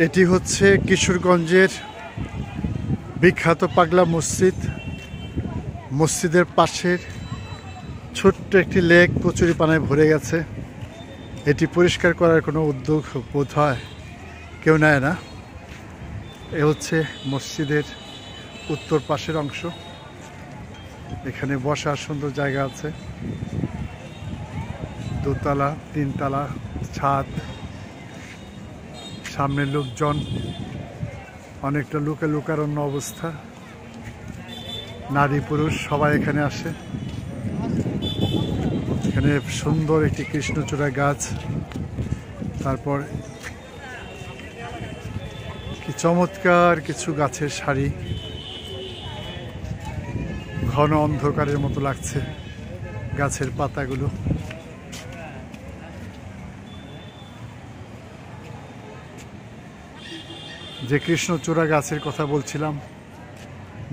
এটি হচ্ছে কিশোরগঞ্জের বিখ্যাত পাগলা মসজিদ। মসজিদের পাশের ছোট্ট একটি লেক কচুরিপানায় ভরে গেছে। এটি পরিষ্কার করার কোনো উদ্যোগ বোধ হয় কেউ নেয় না। এ হচ্ছে মসজিদের উত্তর পাশের অংশ। এখানে বসার সুন্দর জায়গা আছে, দোতলা, তিনতলা, ছাদ। সামনে লোকজন, অনেকটা লোকারণ্য অবস্থা। নারী পুরুষ সবাই এখানে আসে। এখানে সুন্দর একটি কৃষ্ণচূড়া গাছ, তারপর কি চমৎকার কিছু গাছের সারি। ঘন অন্ধকারের মতো লাগছে গাছের পাতাগুলো। যে কৃষ্ণচূড়া গাছের কথা বলছিলাম,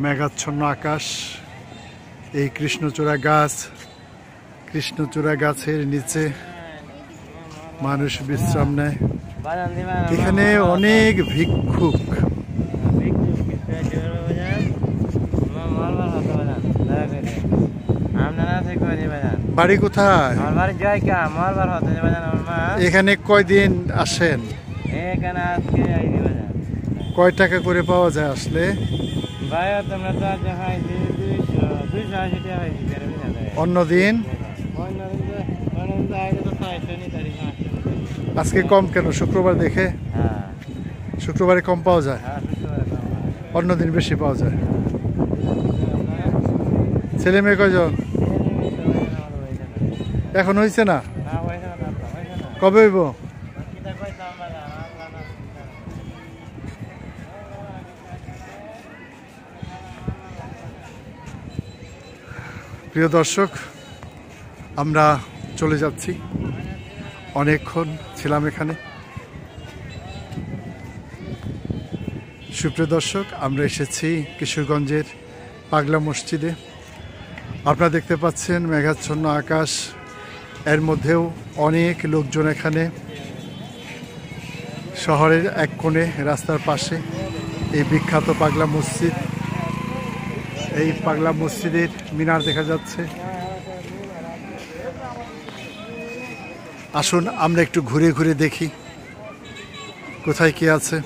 মেঘাচ্ছন্ন আকাশ, এই কৃষ্ণচূড়া গাছের নিচে মানুষ বিশ্রাম নেয়। এখানে অনেক ভিক্ষুক। বাড়ি কোথায়? এখানে কয়দিন আসেন? কয় টাকা করে পাওয়া যায় আসলে? অন্যদিন আজকে কম কেন? শুক্রবার দেখে শুক্রবারে কম পাওয়া যায়, অন্যদিন বেশি পাওয়া যায়। ছেলে মেয়ে কয়জন? এখন হয়েছে না? কবে হইব? প্রিয় দর্শক, আমরা চলে যাচ্ছি। অনেকক্ষণ ছিলাম এখানে। সুপ্রিয় দর্শক, আমরা এসেছি কিশোরগঞ্জের পাগলা মসজিদে। আপনারা দেখতে পাচ্ছেন মেঘাচ্ছন্ন আকাশ, এর মধ্যেও অনেক লোকজন এখানে। শহরের এক কোণে রাস্তার পাশে এই বিখ্যাত পাগলা মসজিদ। এই পাগলা মসজিদের মিনার দেখা যাচ্ছে। আসুন আমরা একটু ঘুরে ঘুরে দেখি কোথায় কি আছে।